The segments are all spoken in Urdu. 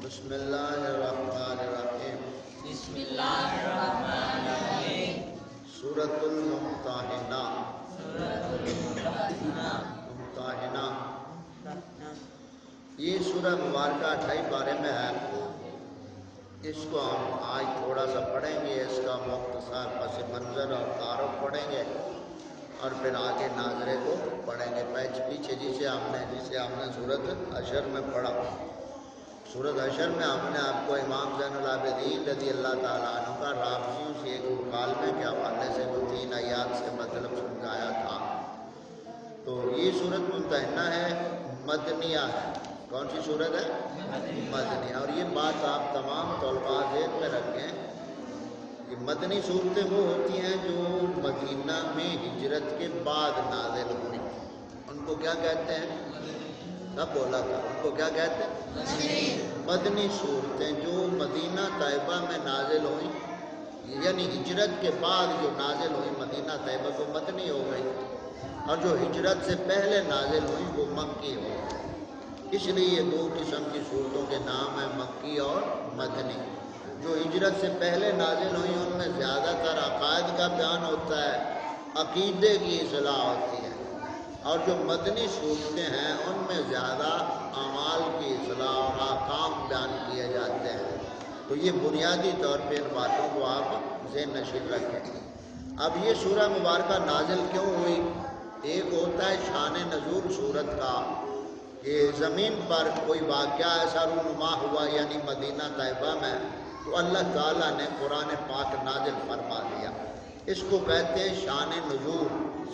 بسم اللہ الرحمن الرحیم۔ بسم اللہ الرحمن الرحیم۔ سورۃ الممتحنہ۔ ممتحنہ یہ سورہ مبارکہ 28 پارے میں ہے۔ اس کو ہم آج تھوڑا سا پڑھیں گے، اس کا مختصر پس منظر اور تعارف پڑھیں گے اور پھر آگے ناظرے کو پڑھیں گے۔ پیچھے جسے ہم نے سورۃ حشر میں پڑھا، سورۃ حشر میں ہم نے آپ کو امام زین العابدین رضی اللہ تعالیٰ عنہ کا رابطیوں سے ایک مکالمے کے حوالے سے وہ 3 آیات سے مطلب سمجھایا تھا۔ تو یہ سورۃ ممتحنہ ہے، مدنیہ ہے۔ کون سی سورت ہے؟ مدنی۔ اور یہ بات آپ تمام طلباء ذہن میں رکھیں کہ مدنی صورتیں وہ ہوتی ہیں جو مدینہ میں ہجرت کے بعد نازل ہوئی، ان کو کیا کہتے ہیں؟ سب بولا تھا، ان کو کیا کہتے ہیں؟ مدنی صورتیں جو مدینہ طیبہ میں نازل ہوئیں، یعنی ہجرت کے بعد جو نازل ہوئی مدینہ طیبہ کو مدنی ہو گئی، اور جو ہجرت سے پہلے نازل ہوئی وہ مکی ہو گئی۔ اس لیے یہ 2 قسم کی صورتوں کے نام ہیں، مکی اور مدنی۔ جو ہجرت سے پہلے نازل ہوئی ان میں زیادہ تر عقائد کا بیان ہوتا ہے، عقیدے کی اصلاح ہوتی ہے، اور جو مدنی صورتیں ہیں ان میں زیادہ اعمال کی اصلاح اور احکام بیان کیے جاتے ہیں۔ تو یہ بنیادی طور پہ ان باتوں کو آپ ذہن نشین رکھیں۔ اب یہ سورہ مبارکہ نازل کیوں ہوئی؟ ایک ہوتا ہے شان نزول سورت کا، کہ زمین پر کوئی واقعہ ایسا رونما ہوا یعنی مدینہ طیبہ میں، تو اللہ تعالیٰ نے قرآن پاک نازل فرما دیا۔ اس کو کہتے ہیں شان نزول،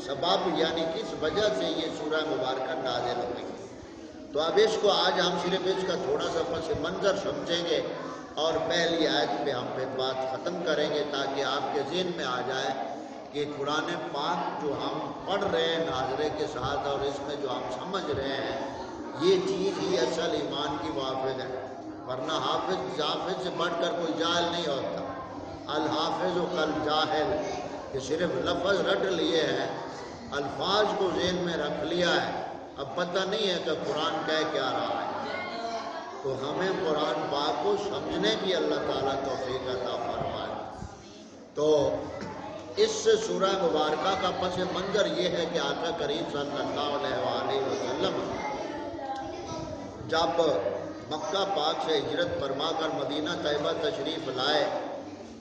سبب یعنی کس وجہ سے یہ سورہ مبارکہ نازل ہوئی۔ تو اب اس کو آج ہم صرف اس کا تھوڑا سا پس منظر سمجھیں گے اور پہلی آیت پہ ہم پھر بات ختم کریں گے، تاکہ آپ کے ذہن میں آ جائے کہ قرآن پاک جو ہم پڑھ رہے ہیں ناظرے کے ساتھ اور اس میں جو ہم سمجھ رہے ہیں، یہ چیز ہی اصل ایمان کی محافظ ہے۔ ورنہ حافظ سے بڑھ کر کوئی جاہل نہیں ہوتا۔ الحافظ و کل جاہل، کہ صرف لفظ رٹ لیے ہیں، الفاظ کو ذہن میں رکھ لیا ہے، اب پتہ نہیں ہے کہ قرآن کہہ کیا رہا ہے۔ تو ہمیں قرآن پاک کو سمجھنے کی اللہ تعالیٰ توفیق عطا فرمائے۔ تو اس سورہ مبارکہ کا پس منظر یہ ہے کہ آقا کریم صلی اللہ علیہ وآلہ وسلم جب مکہ پاک سے ہجرت فرما کر مدینہ طیبہ تشریف لائے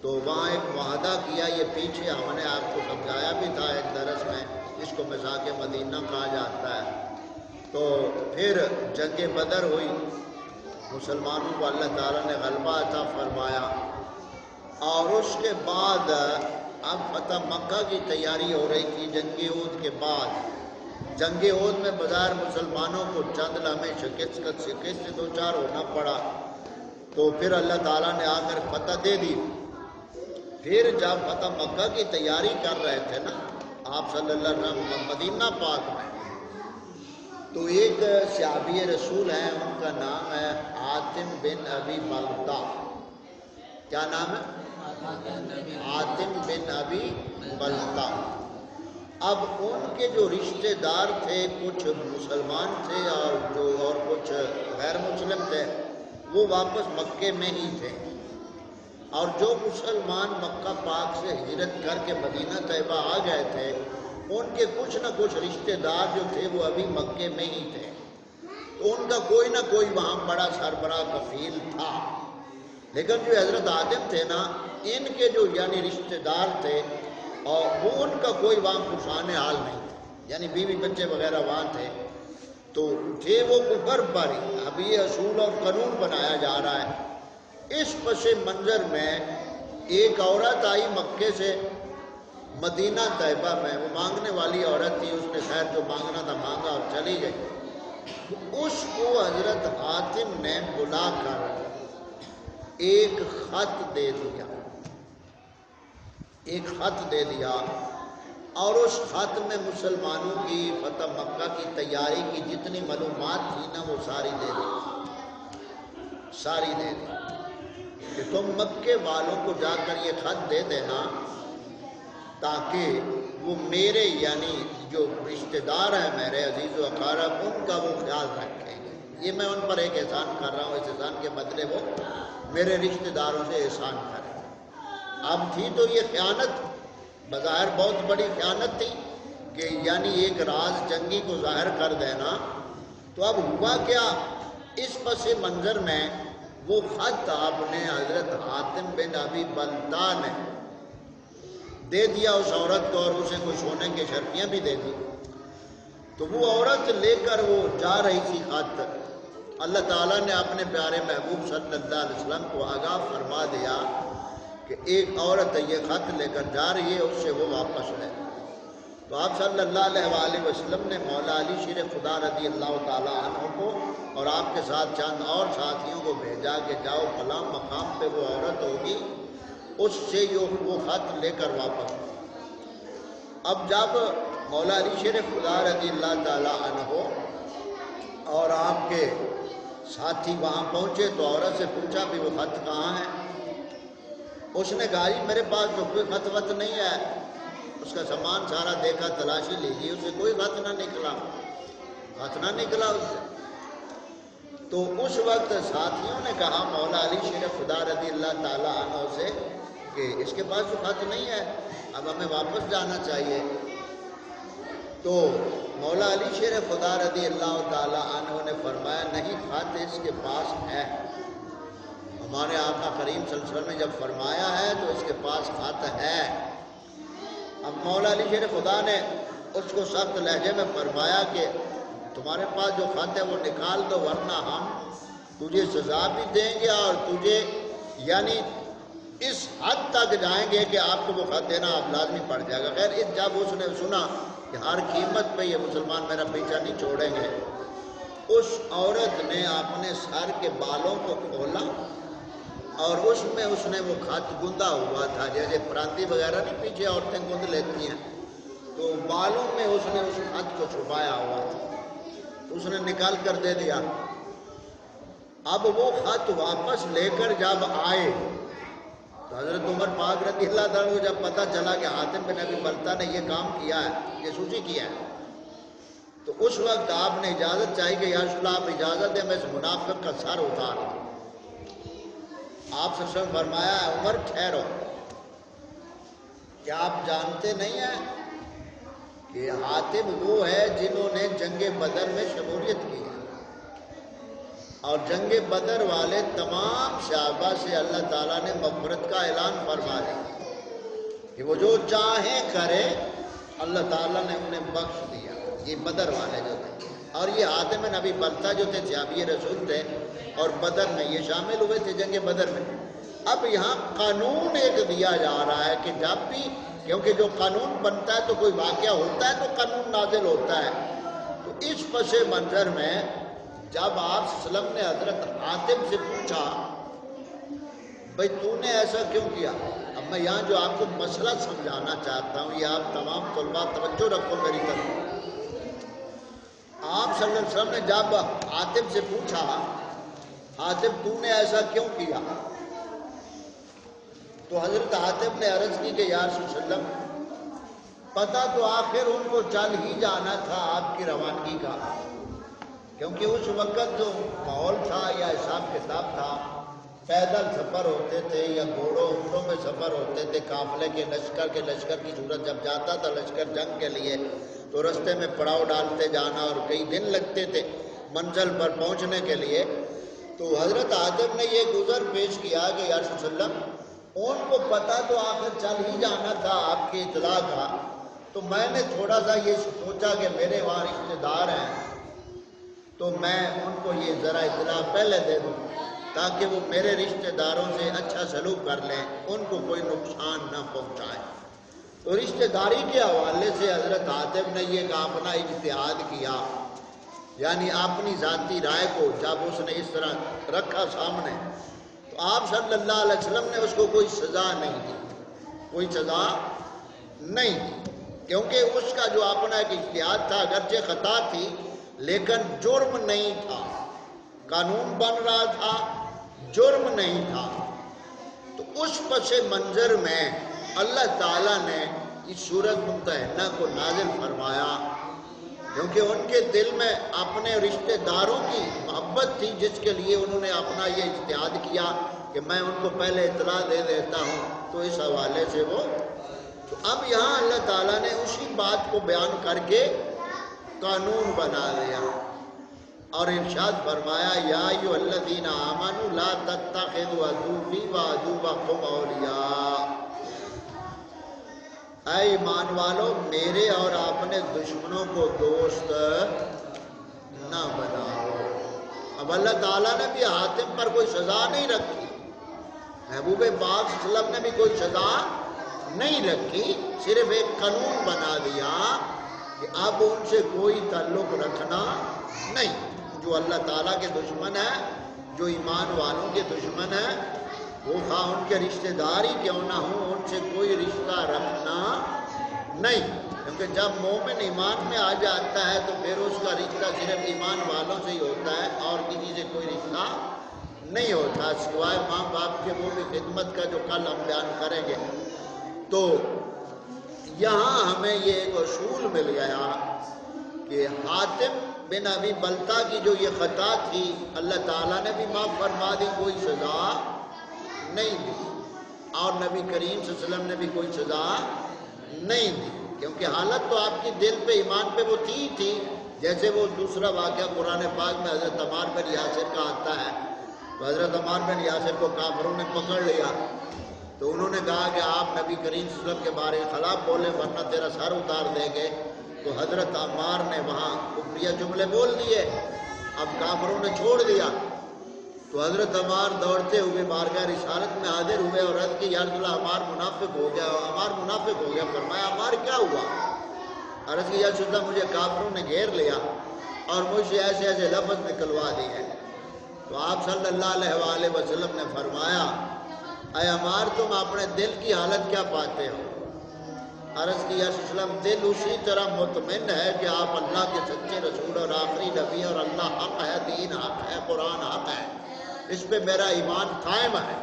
تو وہاں ایک معاہدہ کیا۔ یہ پیچھے ہم نے آپ کو سمجھایا بھی تھا ایک درس میں، اس کو مساق مدینہ کہا جاتا ہے۔ تو پھر جنگ بدر ہوئی، مسلمانوں کو اللہ تعالیٰ نے غلبہ عطا فرمایا، اور اس کے بعد اب فتح مکہ کی تیاری ہو رہی تھی جنگ احد کے بعد۔ جنگ احد میں بظاہر مسلمانوں کو چند لمحے شکست دوچار ہونا پڑا، تو پھر اللہ تعالیٰ نے آ کر فتح دے دی۔ پھر جب فتح مکہ کی تیاری کر رہے تھے نا آپ صلی اللہ علیہ وسلم مدینہ پاک میں، تو ایک صحابی رسول ہیں، ان کا نام ہے حاتم بن ابی بلتع۔ کیا نام ہے؟ حاتم بن ابی بلتع۔ اب ان کے جو رشتہ دار تھے کچھ مسلمان تھے اور کچھ غیر مسلم تھے، وہ واپس مکے میں ہی تھے، اور جو مسلمان مکہ پاک سے ہجرت کر کے مدینہ طیبہ آ گئے تھے ان کے کچھ نہ کچھ رشتہ دار جو تھے وہ ابھی مکے میں ہی تھے، تو ان کا کوئی نہ کوئی وہاں بڑا سربراہ کفیل تھا۔ لیکن جو حضرت حاتم تھے نا، ان کے جو یعنی رشتہ دار تھے اور وہ ان کا کوئی وہاں پرسان حال نہیں تھا، یعنی بیوی بچے وغیرہ وہاں تھے، تو تھے وہ کفر پر ہی۔ اب یہ اصول اور قانون بنایا جا رہا ہے۔ اس پس منظر میں ایک عورت آئی مکے سے مدینہ طیبہ میں، وہ مانگنے والی عورت تھی، اس نے خیر جو مانگنا تھا مانگا اور چلی گئی۔ اس کو حضرت حاتم نے بلا کر ایک خط دے دیا، ایک خط دے دیا، اور اس خط میں مسلمانوں کی فتح مکہ کی تیاری کی جتنی معلومات تھی نا وہ ساری دے دی، ساری دے دی، کہ تم مکے والوں کو جا کر یہ خط دے دینا تاکہ وہ میرے یعنی جو رشتہ دار ہیں میرے عزیز و اقارب ان کا وہ خیال رکھیں گے، یہ میں ان پر ایک احسان کر رہا ہوں، اس احسان کے بدلے وہ میرے رشتہ داروں سے احسان کریں۔ اب تھی تو یہ خیانت، بظاہر بہت بڑی خیانت تھی کہ یعنی ایک راز جنگی کو ظاہر کر دینا۔ تو اب ہوا کیا، اس پس منظر میں وہ خط آپ نے حضرت حاتم بن ابی بلتع نے دے دیا اس عورت کو، اور اسے کوئی سونے کی شرفیاں بھی دے دی۔ تو وہ عورت لے کر وہ جا رہی تھی خط، اللہ تعالیٰ نے اپنے پیارے محبوب صلی اللہ علیہ وسلم کو آگاہ فرما دیا کہ ایک عورت یہ خط لے کر جا رہی ہے، اس سے وہ واپس لے۔ تو آپ صلی اللہ علیہ وآلہ وسلم نے مولا علی شیر خدا رضی اللہ تعالیٰ عنہ کو اور آپ کے ساتھ چند اور ساتھیوں کو بھیجا کہ جاؤ فلاں مقام پہ وہ عورت ہوگی، اس سے وہ خط لے کر واپس۔ اب جب مولا علی شیر خدا رضی اللہ تعالیٰ عنہ اور آپ کے ساتھی وہاں پہنچے تو عورت سے پوچھا بھی وہ خط کہاں ہے؟ اس نے کہا جی میرے پاس تو کوئی خط وط نہیں ہے۔ اس کا سامان سارا دیکھا، تلاشی لیجیے، اسے کوئی خط نہ نکلا، خط نہ نکلا اس سے۔ تو اس وقت ساتھیوں نے کہا مولا علی شیر خدا رضی اللہ تعالیٰ عنہ سے کہ اس کے پاس تو خط نہیں ہے، اب ہمیں واپس جانا چاہیے۔ تو مولا علی شیر خدا رضی اللہ تعالیٰ عنہ نے فرمایا نہیں، خط اس کے پاس ہے۔ ہمارے آقا کریم صلی اللہ علیہ وسلم نے جب فرمایا ہے تو اس کے پاس خط ہے۔ اب مولا علی شیر خدا نے اس کو سخت لہجے میں فرمایا کہ تمہارے پاس جو خط ہے وہ نکال دو، ورنہ ہم تجھے سزا بھی دیں گے اور تجھے یعنی اس حد تک جائیں گے کہ آپ کو وہ خط دینا آپ لازمی پڑ جائے گا۔ خیر جب اس نے سنا کہ ہر قیمت پہ یہ مسلمان میرا پیچھا نہیں چھوڑیں گے، اس عورت نے اپنے سر کے بالوں کو کھولا اور اس نے وہ خط گندا ہوا تھا، جیسے پراندھی وغیرہ نہیں پیچھے عورتیں گند لیتی ہیں، تو بالوں میں اس نے اس خط کو چھپایا ہوا تھا، اس نے نکال کر دے دیا۔ اب وہ خط واپس لے کر جب آئے تو حضرت عمر پاک رضی اللہ تعالیٰ کو جب پتہ چلا کہ حاتم بن ابی بلتع نے یہ کام کیا ہے، یہ سوچی کیا ہے، تو اس وقت آپ نے اجازت چاہی کہ یا رسول اللہ آپ اجازت دیں میں اس منافق کا سر اتار دوں۔ آپ صلی اللہ علیہ وسلم فرمایا عمر ٹھہرو، کیا آپ جانتے نہیں ہیں کہ حاتم وہ ہے جنہوں نے جنگ بدر میں شمولیت کی ہے، اور جنگ بدر والے تمام صحابہ سے اللہ تعالیٰ نے مغفرت کا اعلان فرما دیا کہ وہ جو چاہیں کرے، اللہ تعالیٰ نے انہیں بخش دیا۔ یہ بدر والے جو تھے، اور یہ حاتم بن ابی بلتع جو تھے صحابی رسول تھے اور بدر میں یہ شامل ہوئے تھے جنگ بدر میں۔ اب یہاں قانون ایک دیا جا رہا ہے کہ جب بھی، کیونکہ جو قانون بنتا ہے تو کوئی واقعہ ہوتا ہے تو قانون نازل ہوتا ہے، تو اس پس منظر میں جب آپ صلی اللہ علیہ وسلم نے حضرت حاتم سے پوچھا بھئی تو نے ایسا کیوں کیا، اب میں یہاں جو آپ کو مسئلہ سمجھانا چاہتا ہوں، یہ آپ تمام طلباء توجہ رکھو میری طرف۔ آپ صلی اللہ علیہ وسلم نے جب حاتم سے پوچھا حاتم تو نے ایسا کیوں کیا، تو حضرت حاتم نے عرض کی کہ یا رسول اللہ پتہ تو آخر ان کو چل ہی جانا تھا آپ کی روانگی کا، کیونکہ اس وقت جو ماحول تھا یا حساب کتاب تھا، پیدل سفر ہوتے تھے یا گھوڑوں اونٹوں میں سفر ہوتے تھے، قافلے کے لشکر کی صورت جب جاتا تھا لشکر جنگ کے لیے تو رستے میں پڑاؤ ڈالتے جانا اور کئی دن لگتے تھے منزل پر پہنچنے کے لیے۔ تو حضرت حاتم نے یہ گزر پیش کیا کہ یا رسول اللہ ان کو پتہ تو آخر چل ہی جانا تھا آپ کی اطلاع کا، تو میں نے تھوڑا سا یہ سوچا کہ میرے وہاں رشتہ دار ہیں تو میں ان کو یہ ذرا اطلاع پہلے دے دوں تاکہ وہ میرے رشتہ داروں سے اچھا سلوک کر لیں، ان کو کوئی نقصان نہ پہنچائے۔ تو رشتہ داری کے حوالے سے حضرت حاتم نے یہ اپنا اجتہاد کیا، یعنی اپنی ذاتی رائے کو جب اس نے اس طرح رکھا سامنے تو آپ صلی اللہ علیہ وسلم نے اس کو کوئی سزا نہیں دی، کوئی سزا نہیں دی، کیونکہ اس کا جو اپنا ایک اجتہاد تھا، اگرچہ خطا تھی لیکن جرم نہیں تھا، قانون بن رہا تھا، جرم نہیں تھا۔ تو اس پس منظر میں اللہ تعالیٰ نے اس سورۃ ممتحنہ کو نازل فرمایا کیونکہ ان کے دل میں اپنے رشتہ داروں کی محبت تھی، جس کے لیے انہوں نے اپنا یہ اجتہاد کیا کہ میں ان کو پہلے اطلاع دے دیتا ہوں، تو اس حوالے سے وہ تو اب یہاں اللہ تعالیٰ نے اسی بات کو بیان کر کے قانون بنا دیا اور ارشاد فرمایا یا ایھا الذین آمنوا لا تتخذوا عدوی وعدوکم اولیاء، اے ایمان والو میرے اور اپنے دشمنوں کو دوست نہ بناؤ۔ اب اللہ تعالیٰ نے بھی حاتم پر کوئی سزا نہیں رکھی، محبوب پاک صلی اللہ علیہ وسلم نے بھی کوئی سزا نہیں رکھی، صرف ایک قانون بنا دیا کہ اب ان سے کوئی تعلق رکھنا نہیں۔ جو اللہ تعالیٰ کے دشمن ہیں، جو ایمان والوں کے دشمن ہیں، وہ خواہ ان کے رشتہ دار ہی کیوں نہ ہوں، ان سے کوئی رشتہ رکھنا نہیں، کیونکہ جب مومن ایمان میں آ جاتا ہے تو پھر اس کا رشتہ صرف ایمان والوں سے ہی ہوتا ہے اور کسی سے کوئی رشتہ نہیں ہوتا، سوائے ماں باپ کے، وہ بھی خدمت کا جو کل ہم بیان کریں گے۔ تو یہاں ہمیں یہ ایک اصول مل گیا کہ حاتم بن ابی بلتہ کی جو یہ خطا تھی اللہ تعالیٰ نے بھی معاف فرما دی، کوئی سزا نہیں دی، اور نبی کریم صلی اللہ علیہ وسلم نے بھی کوئی سزا نہیں دی، کیونکہ حالت تو آپ کی دل پہ ایمان پہ وہ تھی جیسے وہ دوسرا واقعہ قرآن پاک میں حضرت عمار بن یاسر کا آتا ہے۔ تو حضرت عمار بن یاسر کو کافروں نے پکڑ لیا، تو انہوں نے کہا کہ آپ نبی کریم صلی اللہ علیہ وسلم کے بارے خلاف بولیں ورنہ تیرا سر اتار دیں گے۔ تو حضرت عمار نے وہاں کفریہ جملے بول دیے، اب کافروں نے چھوڑ دیا، تو حضرت عمار دوڑتے ہوئے بارگاہ رسالت میں حاضر ہوئے اور عرض کی یا رسول اللہ عمار منافق ہو گیا، عمار منافق ہو گیا۔ فرمایا عمار کیا ہوا؟ عرض کی یا رسول اللہ مجھے کافروں نے گھیر لیا اور مجھ سے ایسے ایسے لفظ نکلوا دیے۔ تو آپ صلی اللہ علیہ وآلہ وسلم نے فرمایا اے عمار تم اپنے دل کی حالت کیا پاتے ہو؟ عرض کی یا رسول اللہ دل اسی طرح مطمئن ہے کہ آپ اللہ کے سچے رسول اور آخری نبی اور اللہ حق ہے، دین حق ہے، قرآن حق ہے، اس پہ میرا ایمان قائم ہے۔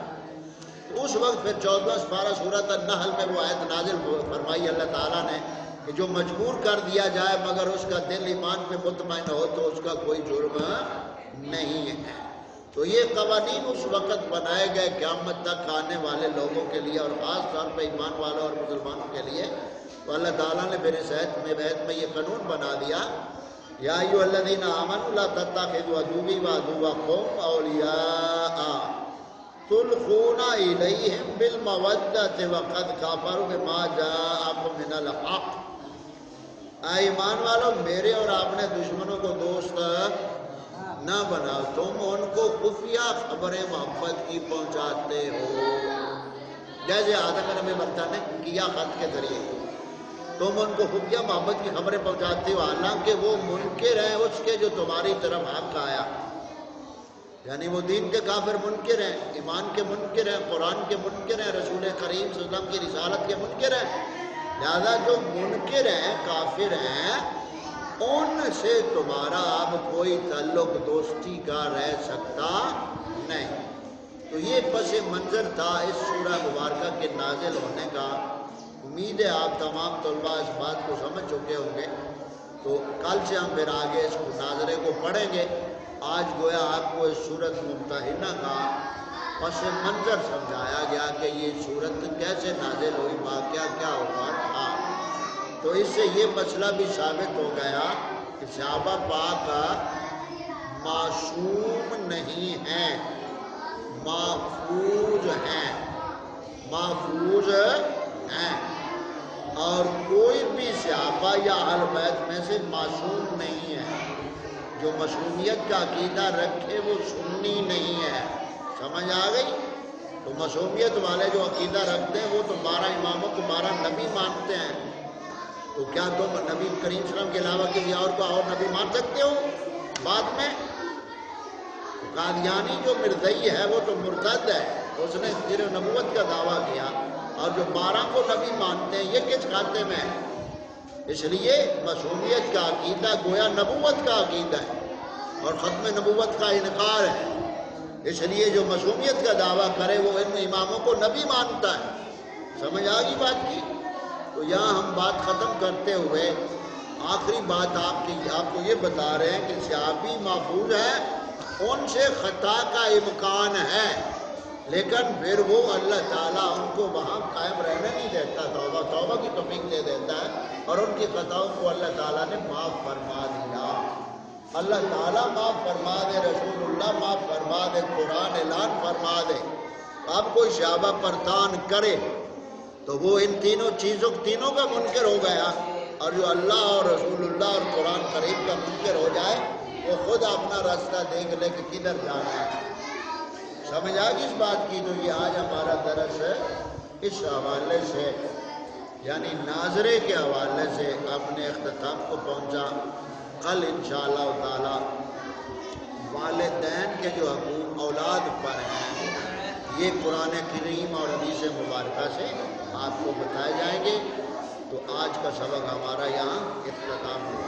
تو اس وقت پھر 14واں سپارہ سورۃ النحل میں وہ آیت نازل فرمائی اللہ تعالیٰ نے کہ جو مجبور کر دیا جائے مگر اس کا دل ایمان پہ مطمئن ہو تو اس کا کوئی جرم نہیں ہے۔ تو یہ قوانین اس وقت بنائے گئے قیامت تک آنے والے لوگوں کے لیے اور خاص طور پہ ایمان والوں اور مسلمانوں کے لیے۔ تو اللہ تعالیٰ نے پھر اس آیت میں یہ قانون بنا دیا یا ایھا الذین آمنوا لا تتخذوا عدوی وعدوکم اولیاء تلقون الیہم بالمودۃ وقد کفروا بما جاءکم من الحق، اے ایمان والو میرے اور اپنے دشمنوں کو دوست نہ بناؤ، تم ان کو خفیہ خبریں محبت کی پہنچاتے ہو، جیسے آدم نبی بلتہ نے کیا خط کے ذریعے، تم ان کو خفیہ محبت کی خبریں پہنچاتے ہو حالانکہ وہ منکر ہیں اس کے جو تمہاری طرف حق آیا، یعنی وہ دین کے کافر منکر ہیں، ایمان کے منکر ہیں، قرآن کے منکر ہیں، رسول کریم صلی اللہ علیہ وسلم کی رسالت کے منکر ہیں، لہذا جو منکر ہیں کافر ہیں ان سے تمہارا اب کوئی تعلق دوستی کا رہ سکتا نہیں۔ تو یہ پس منظر تھا اس سورہ مبارکہ کے نازل ہونے کا۔ امید ہے آپ تمام طلباء اس بات کو سمجھ چکے ہوں گے، تو کل سے ہم پھر آگے اس ناظرے کو پڑھیں گے۔ آج گویا آپ کو اس سورت ممتحنہ کا پس منظر سمجھایا گیا کہ یہ سورت کیسے نازل ہوئی، واقعہ کیا ہوا تھا۔ تو اس سے یہ مسئلہ بھی ثابت ہو گیا کہ صحابہ پاک معصوم نہیں ہیں، محفوظ ہیں، محفوظ ہیں، اور کوئی بھی صحابہ یا اہل بیت میں سے معصوم نہیں ہے۔ جو معصومیت کا عقیدہ رکھے وہ سنی نہیں ہے، سمجھ آ گئی؟ تو معصومیت والے جو عقیدہ رکھتے ہیں وہ تو 12 اماموں کو 12 نبی مانتے ہیں، تو کیا تم نبی کریم صلی اللہ علیہ وسلم کے علاوہ کسی اور کو اور نبی مان سکتے ہو بعد میں؟ قادیانی جو مرزئی ہے وہ تو مرتد ہے، اس نے صرف نبوت کا دعویٰ کیا، اور جو 12 کو نبی مانتے ہیں یہ کس کھاتے میں ہے؟ اس لیے معصومیت کا عقیدہ گویا نبوت کا عقیدہ ہے اور ختم نبوت کا انکار ہے۔ اس لیے جو معصومیت کا دعویٰ کرے وہ ان اماموں کو نبی مانتا ہے۔ سمجھ آ گئی بات کی؟ تو یہاں ہم بات ختم کرتے ہوئے آخری بات آپ کو یہ بتا رہے ہیں کہ صحابی محفوظ ہے، ان سے خطا کا امکان ہے، لیکن پھر وہ اللہ تعالیٰ ان کو وہاں قائم رہنے نہیں دیتا، توبہ کی توفیق دے دیتا ہے، اور ان کی خطاؤں کو اللہ تعالیٰ نے معاف فرما دیا۔ اللہ تعالیٰ معاف فرما دے، رسول اللہ معاف فرما دے، قرآن اعلان فرما دے۔ اب کوئی شعبہ پرتان کرے تو وہ ان تینوں کا منکر ہو گیا، اور جو اللہ اور رسول اللہ اور قرآن کریم کا منکر ہو جائے وہ خود اپنا راستہ دیکھ لے کہ کدھر جانا ہے۔ سمجھ آ گئی اس بات کی؟ تو یہ آج ہمارا درس ہے اس حوالے سے، یعنی ناظرے کے حوالے سے اپنے اختتام کو پہنچا۔ کل انشاءاللہ تعالی والدین کے جو حقوق اولاد پر ہیں یہ قرآن کریم اور حدیث مبارکہ سے آپ کو بتائے جائیں گے۔ تو آج کا سبق ہمارا یہاں اختتام ہوا۔